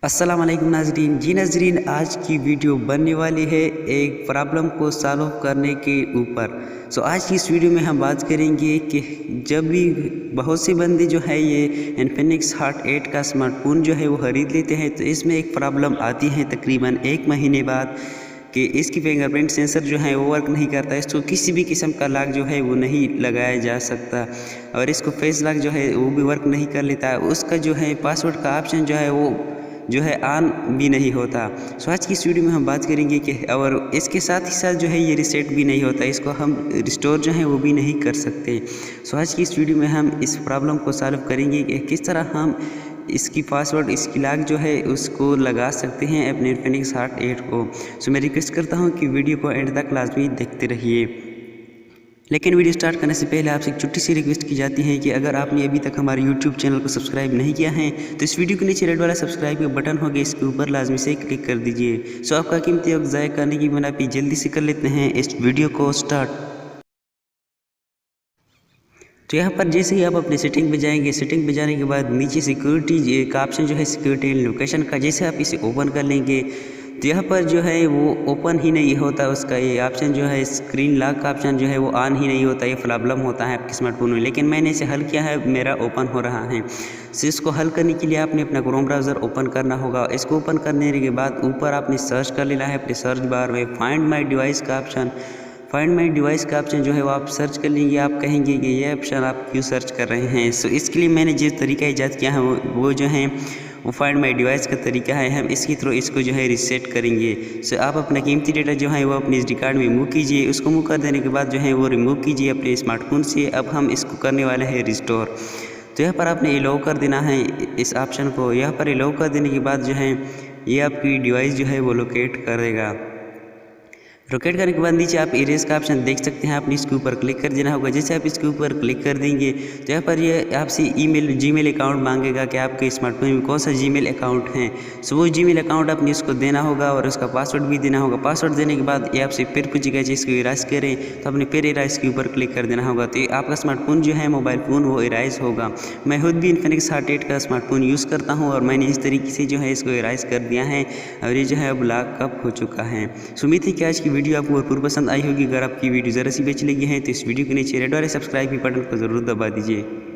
अस्सलाम वालेकुम नाजरीन। जी नाजरीन, आज की वीडियो बनने वाली है एक प्रॉब्लम को सॉल्व करने के ऊपर। आज की इस वीडियो में हम बात करेंगे कि जब भी बहुत से बंदे जो है ये इन्फिनिक्स हॉट 8 का स्मार्टफोन जो है वो ख़रीद लेते हैं, तो इसमें एक प्रॉब्लम आती है तकरीबन 1 महीने बाद कि इसकी फिंगरप्रिंट सेंसर जो है वो वर्क नहीं करता। इसको किसी भी किस्म का लॉक जो है वो नहीं लगाया जा सकता और इसको फेस लॉक जो है वो भी वर्क नहीं कर लेता। उसका जो है पासवर्ड का ऑप्शन जो है वो जो है ऑन भी नहीं होता। आज की इस वीडियो में हम बात करेंगे कि और इसके साथ ही साथ जो है ये रीसेट भी नहीं होता, इसको हम रिस्टोर जो है वो भी नहीं कर सकते। आज की इस वीडियो में हम इस प्रॉब्लम को सॉल्व करेंगे कि किस तरह हम इसकी पासवर्ड इसकी लॉक जो है उसको लगा सकते हैं अपने इन्फिनिक्स हॉट 8 को। मैं रिक्वेस्ट करता हूँ कि वीडियो को एंड तक लाजमी देखते रहिए। लेकिन वीडियो स्टार्ट करने से पहले आपसे एक छोटी सी रिक्वेस्ट की जाती है कि अगर आपने अभी तक हमारे यूट्यूब चैनल को सब्सक्राइब नहीं किया है तो इस वीडियो के नीचे रेड वाला सब्सक्राइब का बटन होगा, इसके ऊपर लाजमी से क्लिक कर दीजिए। आपका कीमती वक्त ज़ाया करने की बिना पे जल्दी से कर लेते हैं इस वीडियो को स्टार्ट। तो यहाँ पर जैसे ही आप अपने सेटिंग पे जाएंगे, सेटिंग पे जाने के बाद नीचे सिक्योरिटी का ऑप्शन जो है सिक्योरिटी एंड लोकेशन का, जैसे आप इसे ओपन कर लेंगे तो यहाँ पर जो है वो ओपन ही नहीं होता। उसका ये ऑप्शन जो है स्क्रीन लॉक का ऑप्शन जो है वो ऑन ही नहीं होता। ये प्रॉब्लम होता है आपके स्मार्टफोन में, लेकिन मैंने इसे हल किया है, मेरा ओपन हो रहा है। इसको हल करने के लिए आपने अपना क्रोम ब्राउज़र ओपन करना होगा। इसको ओपन करने के बाद ऊपर आपने सर्च कर लेना है अपने सर्च बार में फाइंड माई डिवाइस का ऑप्शन। फाइंड माई डिवाइस का ऑप्शन जो है वो आप सर्च कर लेंगे। आप कहेंगे कि ये ऑप्शन आप क्यों सर्च कर रहे हैं। इसके लिए मैंने जिस तरीका ईजाद किया है वो जो है वो फाइंड माई डिवाइस का तरीका है। हम इसके थ्रू इसको जो है रीसेट करेंगे। आप अपना कीमती डेटा जो है वो अपने SD कार्ड में मूव कीजिए। उसको मूव कर देने के बाद जो है वो रिमूव कीजिए अपने स्मार्टफोन से। अब हम इसको करने वाले हैं रिस्टोर। तो यहाँ पर आपने अलाउ कर देना है इस ऑप्शन को। यहाँ पर अलाउ कर देने के बाद जो है ये आपकी डिवाइस जो है वो लोकेट करेगा। लोकेट करने के बाद नीचे आप इरेज का ऑप्शन देख सकते हैं, आपने इसके ऊपर क्लिक कर देना होगा। जैसे आप इसके ऊपर क्लिक कर देंगे तो यहाँ पर ये आपसे जीमेल अकाउंट मांगेगा कि आपके स्मार्टफोन में कौन सा जीमेल अकाउंट है। वो जीमेल अकाउंट आपने इसको देना होगा और उसका पासवर्ड भी देना होगा। पासवर्ड देने के बाद ये आपसे फिर पूछेगा कि इसको इराइज करें, तो आपने फिर इराइज के ऊपर क्लिक कर देना होगा। तो आपका स्मार्टफोन जो है मोबाइल फ़ोन वो इराइज होगा। मैं खुद भी इन्फिनिक्स हॉट 8 का स्मार्टफोन यूज़ करता हूँ और मैंने इस तरीके से जो है इसको इराइज कर दिया है और ये जो है अब लॉकअप हो चुका है। उम्मीद है कि आज की वीडियो आपको भरपूर पसंद आई होगी। अगर आपकी वीडियो ज़रा सी भी अच्छी लगी है तो इस वीडियो के नीचे रेड वाले सब्सक्राइब के बटन को ज़रूर दबा दीजिए।